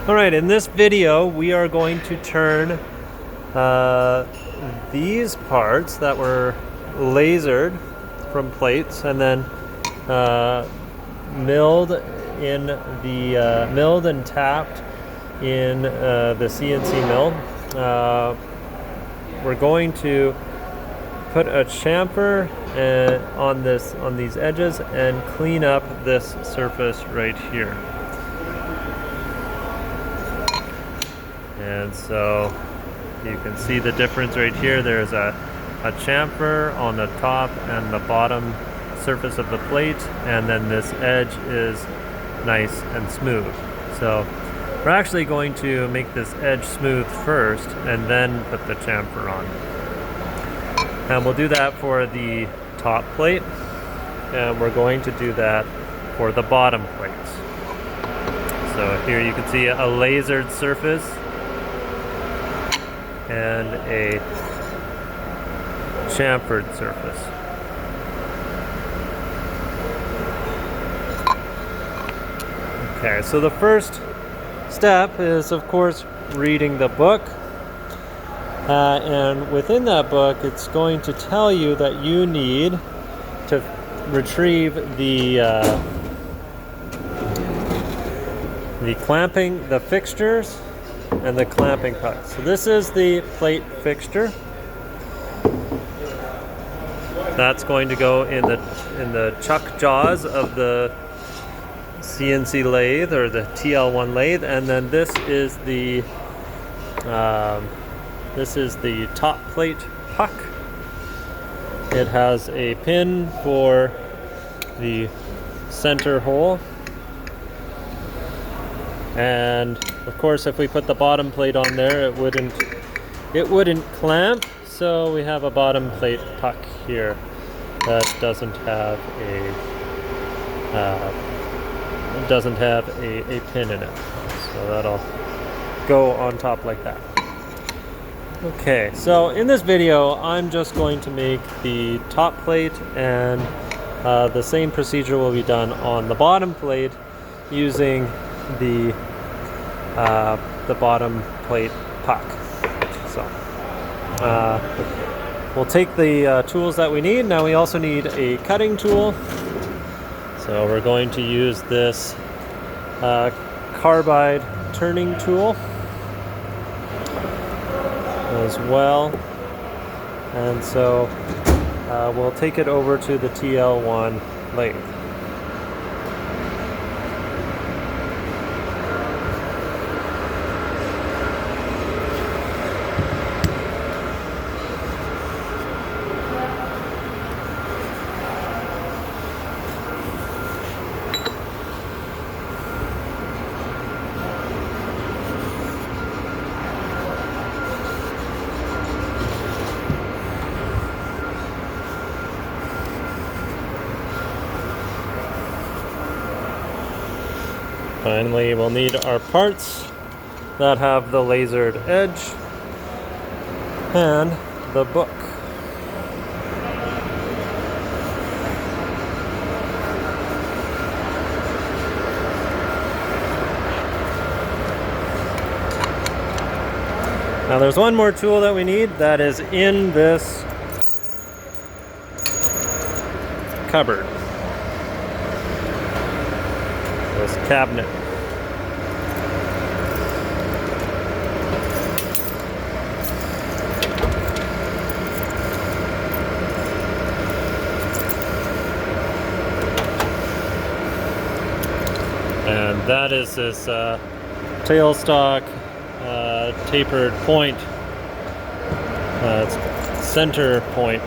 Alright, in this video we are going to turn these parts that were lasered from plates and then milled and tapped in the CNC mill. We're going to put a chamfer on these edges and clean up this surface right here. And so you can see the difference right here. There's a chamfer on the top and the bottom surface of the plate, and then this edge is nice and smooth. So we're actually going to make this edge smooth first and then put the chamfer on. And we'll do that for the top plate, and we're going to do that for the bottom plates. So here you can see a lasered surface and a chamfered surface. Okay, so the first step is, of course, reading the book. And within that book, it's going to tell you that you need to retrieve the clamping, the fixtures, and the clamping pucks. So this is the plate fixture. That's going to go in the chuck jaws of the CNC lathe, or the TL1 lathe, and then this is the top plate puck. It has a pin for the center hole, and of course if we put the bottom plate on there, it wouldn't clamp, so we have a bottom plate puck here that doesn't have a pin in it, so that'll go on top like that. Okay, so in this video I'm just going to make the top plate, and the same procedure will be done on the bottom plate using the bottom plate puck. So we'll take the tools that we need. Now we also need a cutting tool. So we're going to use this carbide turning tool as well. And so we'll take it over to the TL1 lathe. Finally, we'll need our parts that have the lasered edge and the book. Now there's one more tool that we need that is in this cupboard, this cabinet. And that is this tailstock tapered point. It's center point.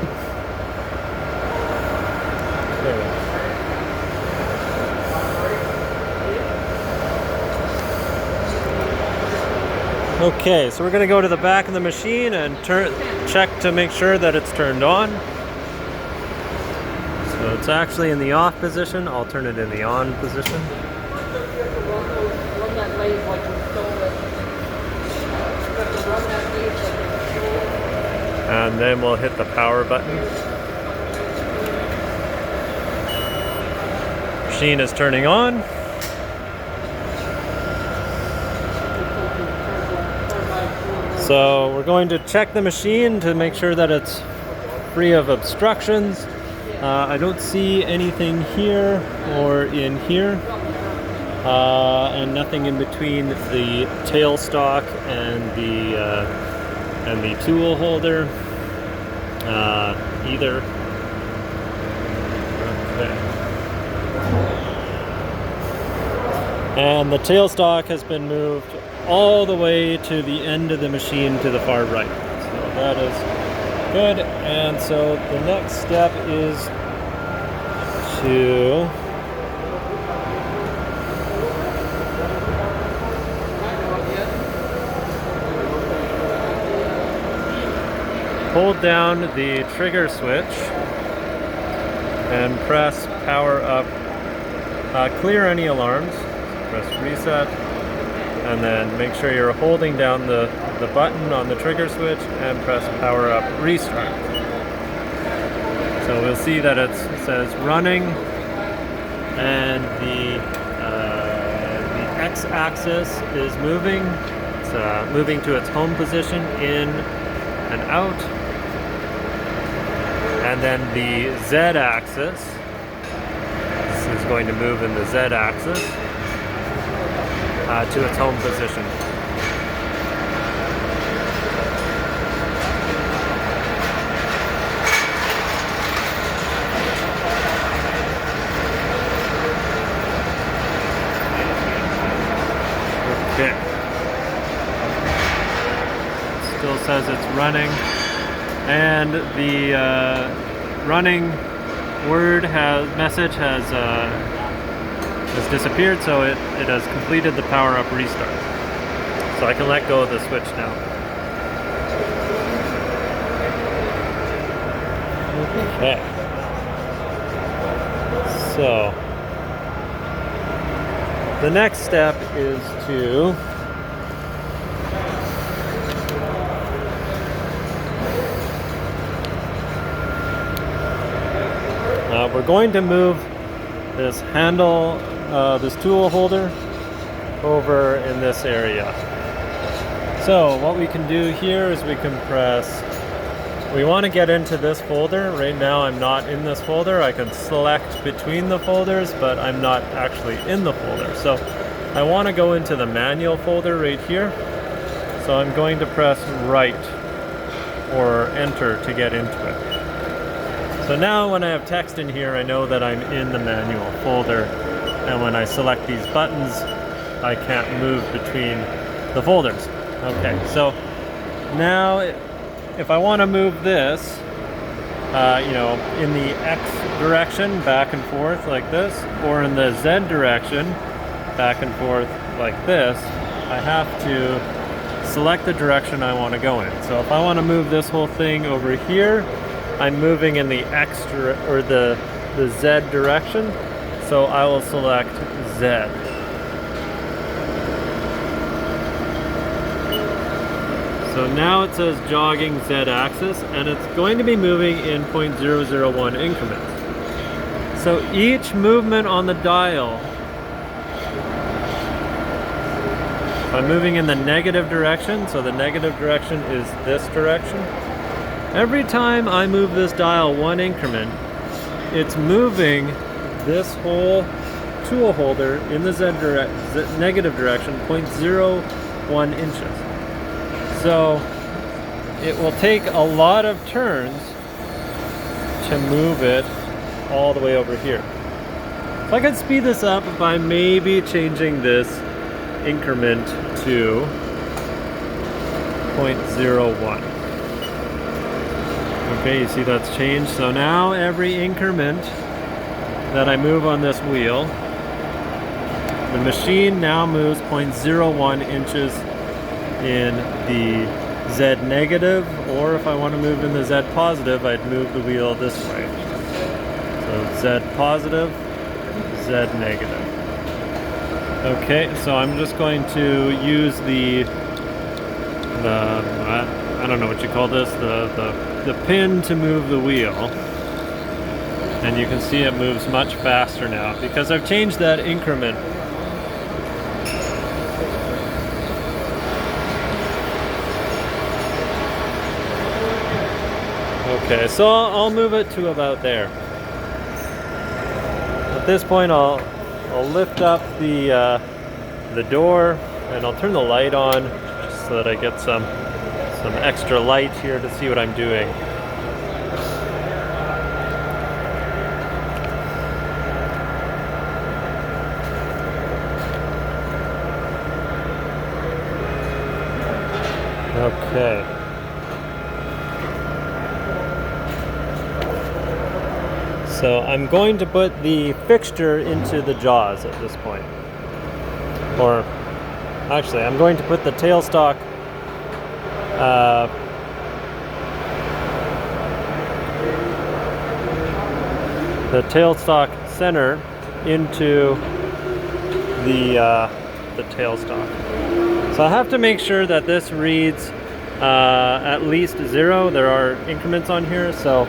Okay, so we're going to go to the back of the machine and check to make sure that it's turned on. So it's actually in the off position. I'll turn it in the on position. And then we'll hit the power button. Machine is turning on. So we're going to check the machine to make sure that it's free of obstructions. I don't see anything here or in here, and nothing in between the tailstock and the tool holder either. Okay. And the tailstock has been moved all the way to the end of the machine to the far right. So that is good. And so the next step is to hold down the trigger switch and press power up. Clear any alarms. Press reset, and then make sure you're holding down the button on the trigger switch and press power up restart. So we'll see that it says running, and the x-axis is moving. It's moving to its home position, in and out. And then the z-axis, this is going to move in the z-axis to its home position. Okay. Still says it's running, and the running message has disappeared, so it has completed the power up restart. So I can let go of the switch now. Okay. So the next step is to we're going to move this handle, this tool holder, over in this area. So what we can do here is we can press, we want to get into this folder. Right now I'm not in this folder. I can select between the folders, but I'm not actually in the folder. So I want to go into the manual folder right here. So I'm going to press right or enter to get into it. So now when I have text in here, I know that I'm in the manual folder, and when I select these buttons, I can't move between the folders. Okay, so now if I want to move this, in the X direction, back and forth like this, or in the Z direction, back and forth like this, I have to select the direction I want to go in. So if I want to move this whole thing over here, I'm moving in the X or the Z direction, so I will select Z. So now it says jogging Z-axis, and it's going to be moving in 0.001 increments. So each movement on the dial, if I'm moving in the negative direction, so the negative direction is this direction. Every time I move this dial one increment, it's moving this whole tool holder in the negative direction 0.01 inches. So it will take a lot of turns to move it all the way over here. If I could speed this up by maybe changing this increment to 0.01. Okay, you see that's changed. So now every increment that I move on this wheel, the machine now moves 0.01 inches in the Z negative, or if I want to move in the Z positive, I'd move the wheel this way. So Z positive, Z negative. Okay, so I'm just going to use the I don't know what you call this, the pin to move the wheel, and you can see it moves much faster now because I've changed that increment. Okay, so I'll move it to about there. At this point, I'll lift up the door, and I'll turn the light on just so that I get some extra light here to see what I'm doing. Okay. So I'm going to put the fixture into the jaws at this point. Or actually, I'm going to put the tailstock center into the tailstock. So I have to make sure that this reads at least 0. There are increments on here, so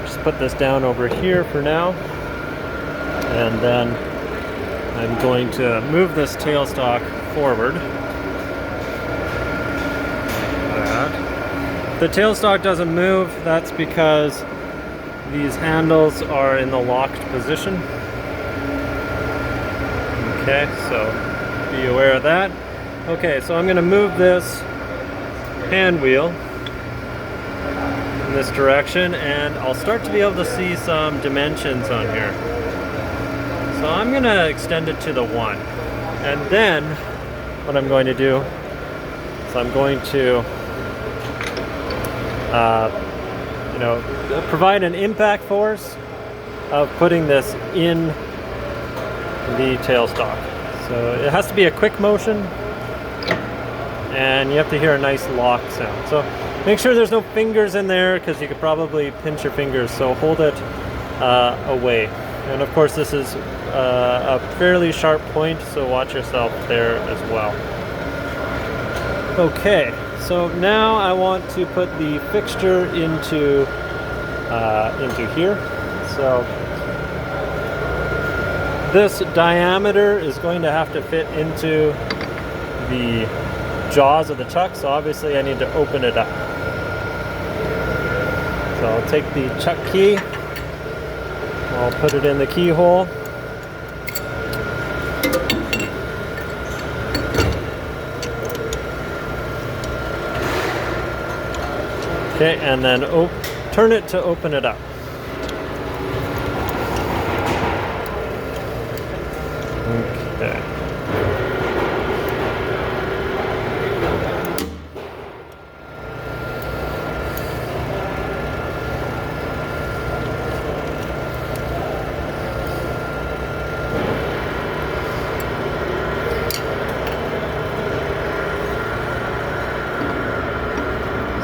just put this down over here for now, and then I'm going to move this tailstock forward. Like that. The tailstock doesn't move. That's because these handles are in the locked position. Okay, so be aware of that. Okay, so I'm going to move this hand wheel in this direction, and I'll start to be able to see some dimensions on here. So I'm going to extend it to the 1. And then what I'm going to do is I'm going to provide an impact force of putting this in the tailstock. So it has to be a quick motion, and you have to hear a nice lock sound. So make sure there's no fingers in there, because you could probably pinch your fingers, so hold it away. And of course this is a fairly sharp point, so watch yourself there as well. Okay, so now I want to put the fixture into here. So this diameter is going to have to fit into the jaws of the chuck, so obviously I need to open it up. So I'll take the chuck key, I'll put it in the keyhole. Okay, and then turn it to open it up. Okay.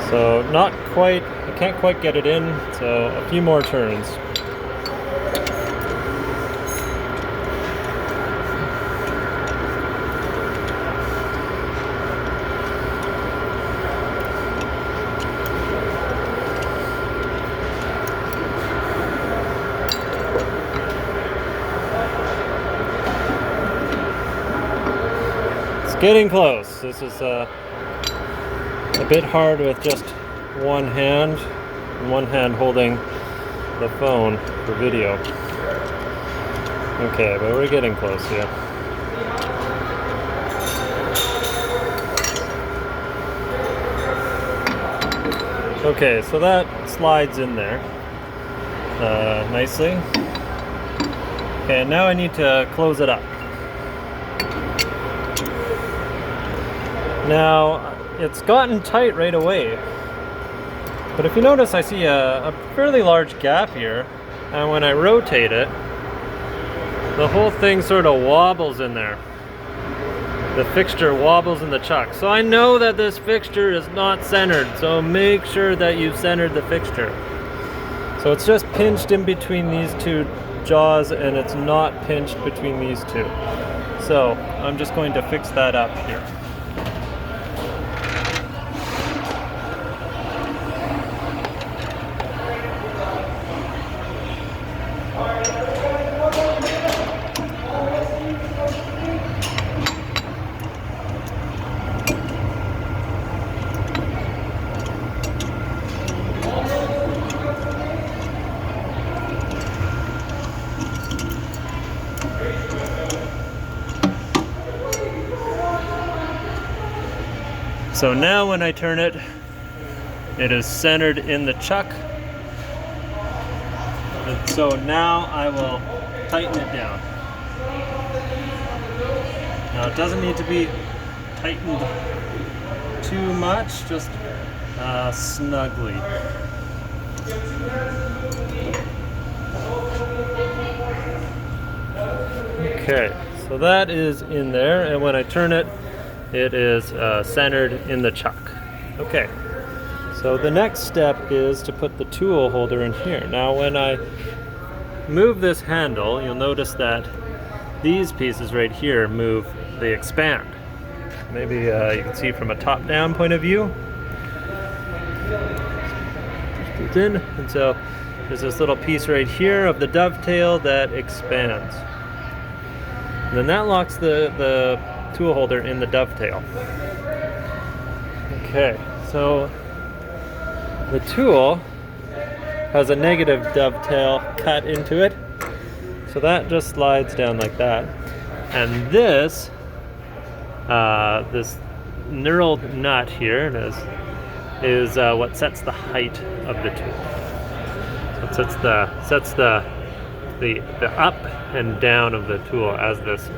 So not quite, I can't quite get it in, so a few more turns. It's getting close. This is a bit hard with just one hand, and one hand holding the phone for video. Okay, but we're getting close here. Okay, so that slides in there nicely. Okay, now I need to close it up. Now, it's gotten tight right away, but if you notice, I see a fairly large gap here, and when I rotate it, the whole thing sort of wobbles in there. The fixture wobbles in the chuck. So I know that this fixture is not centered, so make sure that you've centered the fixture. So it's just pinched in between these two jaws, and it's not pinched between these two. So I'm just going to fix that up here. So now when I turn it, it is centered in the chuck. And so now I will tighten it down. Now it doesn't need to be tightened too much, just snugly. Okay, so that is in there, and when I turn it, it is centered in the chuck. Okay, so the next step is to put the tool holder in here. Now when I move this handle, you'll notice that these pieces right here move, they expand. Maybe you can see from a top-down point of view. Just in, and so there's this little piece right here of the dovetail that expands. And then that locks the tool holder in the dovetail. Okay, so the tool has a negative dovetail cut into it. So that just slides down like that. And this this knurled nut here is what sets the height of the tool. So it sets the up and down of the tool as this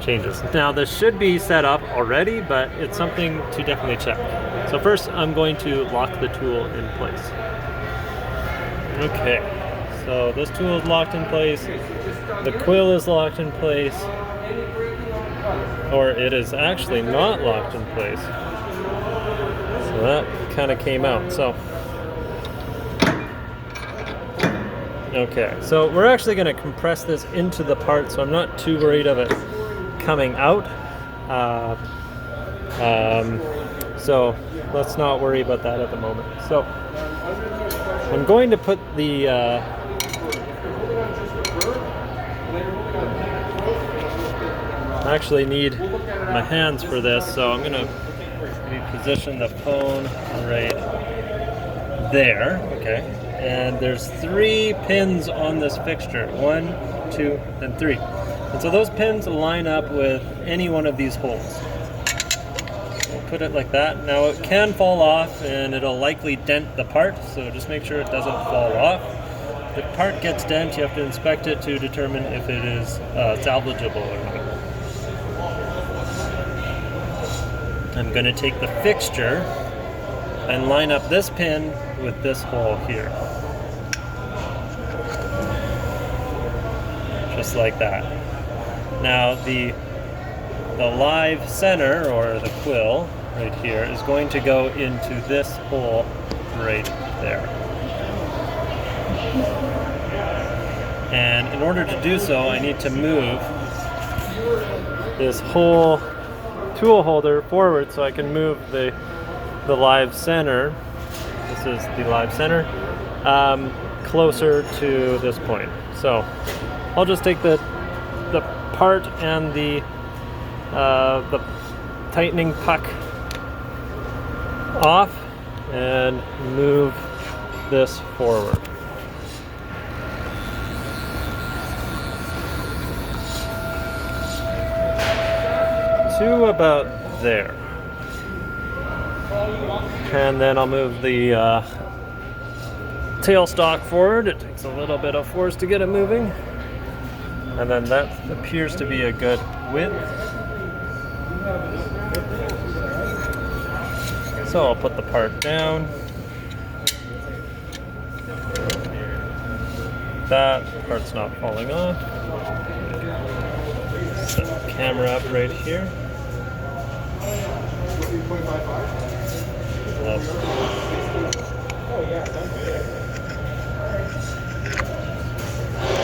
changes. Now this should be set up already, but it's something to definitely check. So first I'm going to lock the tool in place. Okay, so this tool is locked in place. The quill is locked in place. Or it is actually not locked in place. So that kind of came out. So okay, so we're actually going to compress this into the part, so I'm not too worried of it coming out. So let's not worry about that at the moment. So I'm going to put the I actually need my hands for this, so I'm going to position the phone right there. Okay. And there's 3 pins on this fixture. 1, 2, and 3. And so those pins line up with any one of these holes. We'll put it like that. Now it can fall off and it'll likely dent the part, so just make sure it doesn't fall off. If the part gets dent, you have to inspect it to determine if it is salvageable or not. I'm going to take the fixture and line up this pin with this hole here. Just like that. Now the live center, or the quill, right here, is going to go into this hole right there. And in order to do so, I need to move this whole tool holder forward so I can move the live center. This is the live center, closer to this point. So I'll just take the part and the tightening puck off and move this forward. To about there. And then I'll move the tailstock forward. It takes a little bit of force to get it moving. And then that appears to be a good width. So I'll put the part down. That part's not falling off. Set the camera up right here.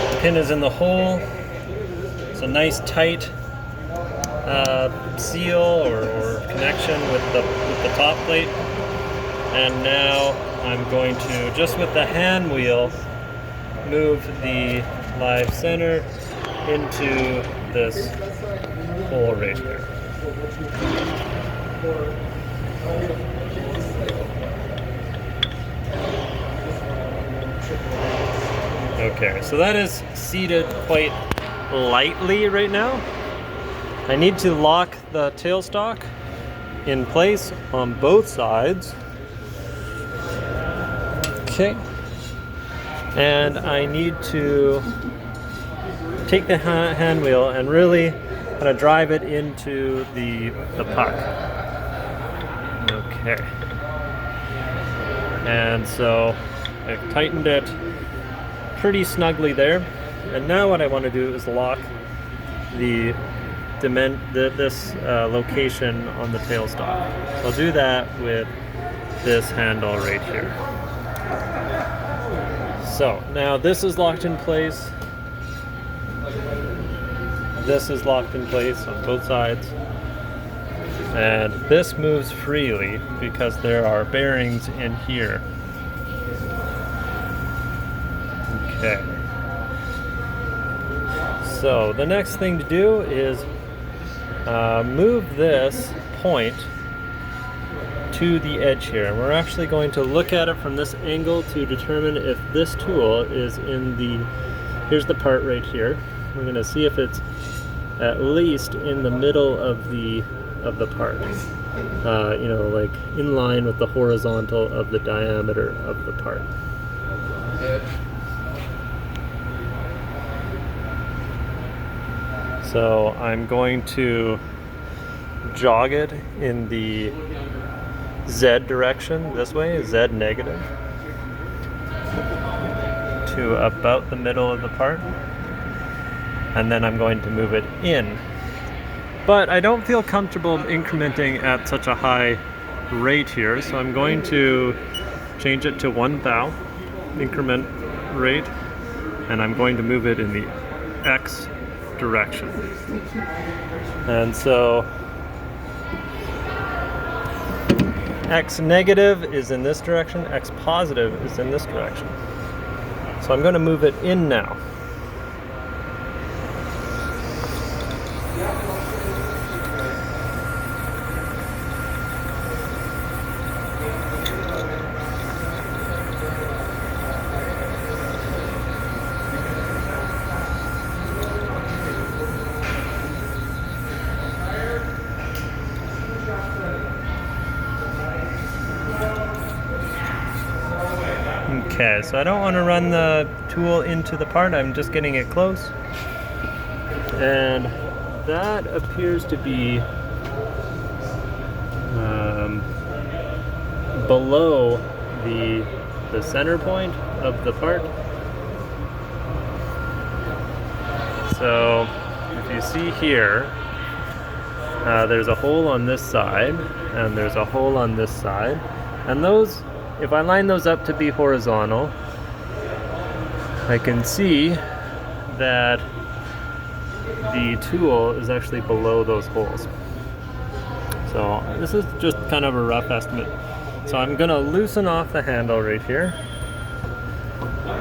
The pin is in the hole. It's a nice tight seal or connection with the top plate. And now I'm going to, just with the hand wheel, move the live center into this hole right here. Okay, so that is seated quite lightly right now. I need to lock the tailstock in place on both sides. Okay. And I need to take the hand wheel and really kind of drive it into the puck. Okay. And so I've tightened it pretty snugly there. And now what I want to do is lock this location on the tailstock. So I'll do that with this handle right here. So now this is locked in place. This is locked in place on both sides. And this moves freely because there are bearings in here. Okay. So the next thing to do is move this point to the edge here. And we're actually going to look at it from this angle to determine if this tool is in the, here's the part right here. We're going to see if it's at least in the middle of the part. You know, like in line with the horizontal of the diameter of the part. So I'm going to jog it in the Z direction, this way, Z negative, to about the middle of the part. And then I'm going to move it in. But I don't feel comfortable incrementing at such a high rate here, so I'm going to change it to 1 thou increment rate, and I'm going to move it in the X direction. And so X negative is in this direction, X positive is in this direction. So I'm going to move it in now. Okay, so I don't want to run the tool into the part, I'm just getting it close. And that appears to be below the center point of the part. So if you see here, there's a hole on this side and there's a hole on this side, and those, if I line those up to be horizontal, I can see that the tool is actually below those holes. So this is just kind of a rough estimate. So I'm going to loosen off the handle right here,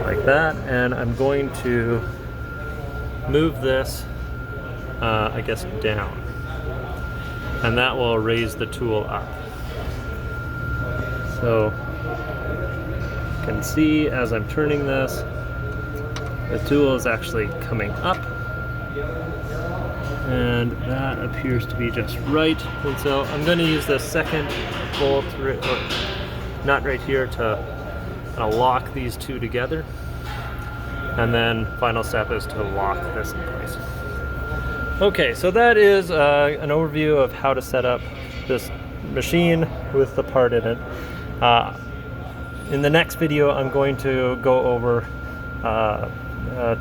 like that, and I'm going to move this, I guess, down. And that will raise the tool up. So you can see as I'm turning this, the tool is actually coming up, and that appears to be just right. And so I'm going to use the second bolt, or nut right here, to kind of lock these two together. And then final step is to lock this in place. Okay, so that is an overview of how to set up this machine with the part in it. In the next video, I'm going to go over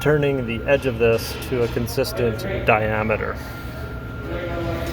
turning the edge of this to a consistent diameter.